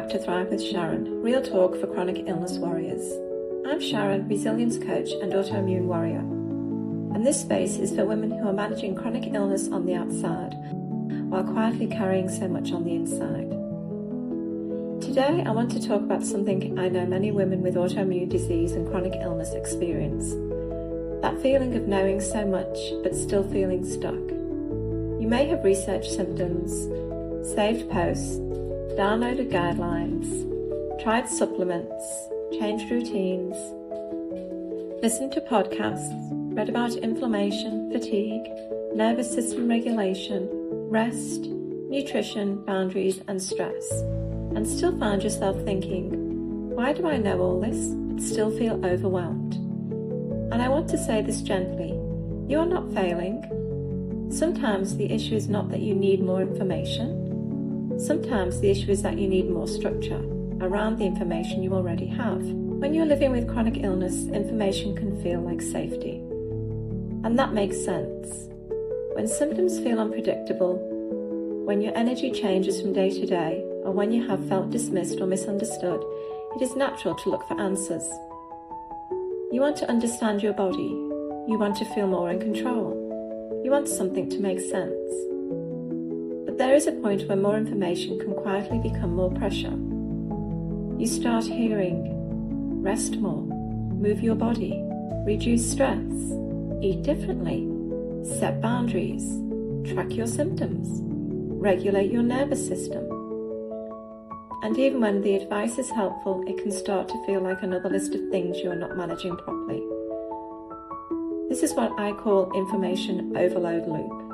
back to Thrive with Sharon, real talk for chronic illness warriors. I'm Sharon, resilience coach and autoimmune warrior. And this space is for women who are managing chronic illness on the outside, while quietly carrying so much on the inside. Today, I want to talk about something I know many women with autoimmune disease and chronic illness experience. That feeling of knowing so much, but still feeling stuck. You may have researched symptoms, saved posts, downloaded guidelines, tried supplements, changed routines, listened to podcasts, read about inflammation, fatigue, nervous system regulation, rest, nutrition, boundaries, and stress, and still find yourself thinking, why do I know all this, but still feel overwhelmed? And I want to say this gently, you are not failing. Sometimes the issue is not that you need more information. Sometimes the issue is that you need more structure around the information you already have. When you're living with chronic illness, information can feel like safety. And that makes sense. When symptoms feel unpredictable, when your energy changes from day to day, or when you have felt dismissed or misunderstood, it is natural to look for answers. You want to understand your body. You want to feel more in control. You want something to make sense. But there is a point where more information can quietly become more pressure. You start hearing, rest more, move your body, reduce stress, eat differently, set boundaries, track your symptoms, regulate your nervous system. And even when the advice is helpful, it can start to feel like another list of things you are not managing properly. This is what I call information overload loop.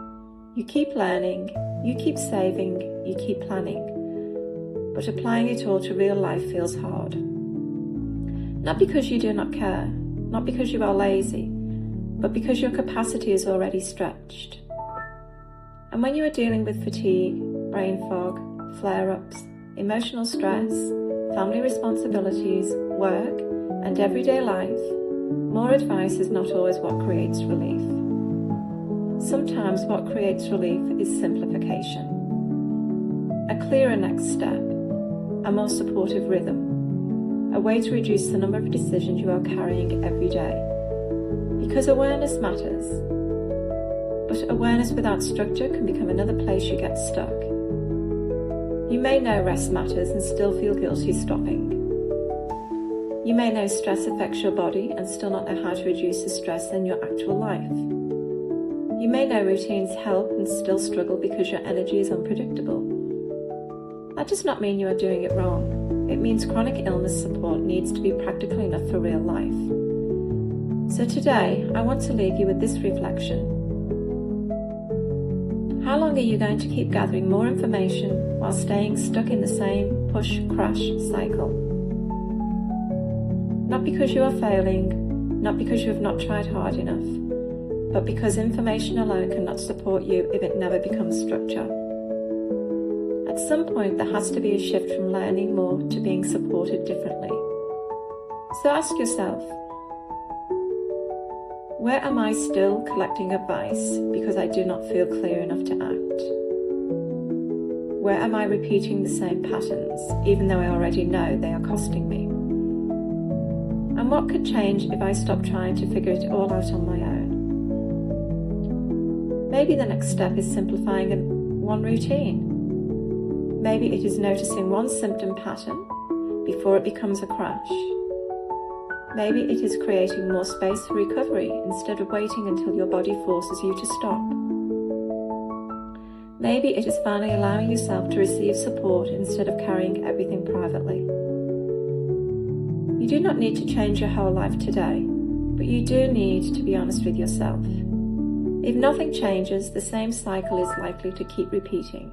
You keep learning, you keep saving, you keep planning, but applying it all to real life feels hard. Not because you do not care, not because you are lazy, but because your capacity is already stretched. And when you are dealing with fatigue, brain fog, flare-ups, emotional stress, family responsibilities, work, and everyday life, more advice is not always what creates relief. Sometimes what creates relief is simplification. A clearer next step, a more supportive rhythm, a way to reduce the number of decisions you are carrying every day. Because awareness matters, but awareness without structure can become another place you get stuck. You may know rest matters and still feel guilty stopping. You may know stress affects your body and still not know how to reduce the stress in your actual life. You may know routines help and still struggle because your energy is unpredictable. That does not mean you are doing it wrong. It means chronic illness support needs to be practical enough for real life. So today, I want to leave you with this reflection. How long are you going to keep gathering more information while staying stuck in the same push-crash cycle? Not because you are failing, not because you have not tried hard enough, but because information alone cannot support you if it never becomes structure. At some point, there has to be a shift from learning more to being supported differently. So ask yourself, where am I still collecting advice because I do not feel clear enough to act? Where am I repeating the same patterns, even though I already know they are costing me? And what could change if I stop trying to figure it all out on my own? Maybe the next step is simplifying one routine. Maybe it is noticing one symptom pattern before it becomes a crash. Maybe it is creating more space for recovery instead of waiting until your body forces you to stop. Maybe it is finally allowing yourself to receive support instead of carrying everything privately. You do not need to change your whole life today, but you do need to be honest with yourself. If nothing changes, the same cycle is likely to keep repeating.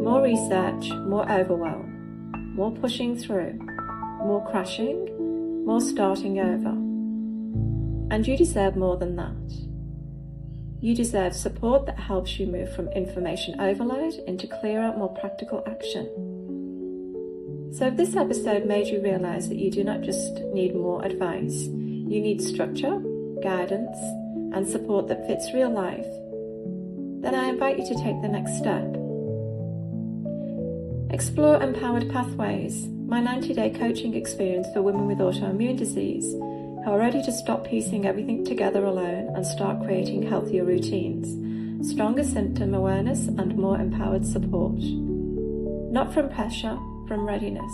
More research, more overwhelm, more pushing through, more crashing, more starting over. And you deserve more than that. You deserve support that helps you move from information overload into clearer, more practical action. So if this episode made you realize that you do not just need more advice, you need structure, guidance, and support that fits real life, then I invite you to take the next step. Explore Empowered Pathways, my 90-day coaching experience for women with autoimmune disease who are ready to stop piecing everything together alone and start creating healthier routines, stronger symptom awareness and more empowered support. Not from pressure, from readiness,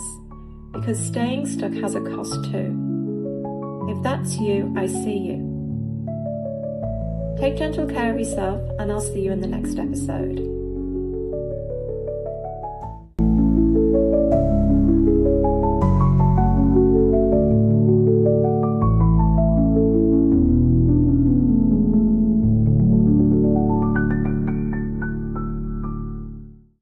because staying stuck has a cost too. If that's you, I see you. Take gentle care of yourself, and I'll see you in the next episode.